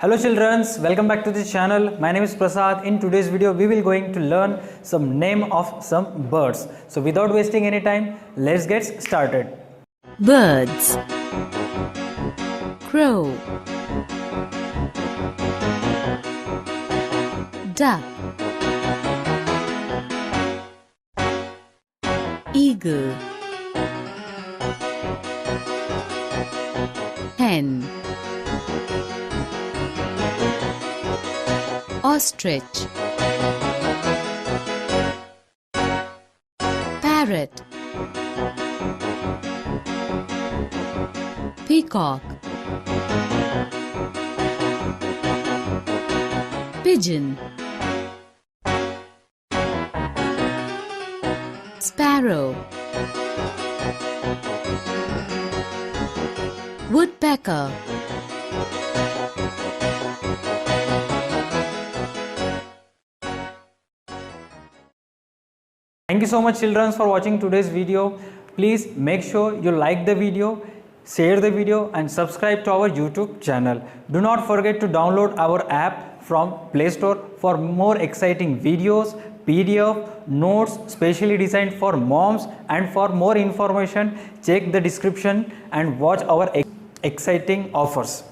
Hello children, welcome back to the channel. My name is Prasad. In today's video we will going to learn some name of some birds. So without wasting any time, let's get started. Birds. Crow. Duck. Eagle. Hen. Ostrich. Parrot. Peacock. Pigeon. Sparrow. Woodpecker. Thank you so much children for watching today's video. Please make sure you like the video, share the video and subscribe to our YouTube channel. Do not forget to download our app from Play Store for more exciting videos, PDF, notes specially designed for moms, and for more information check the description and watch our exciting offers.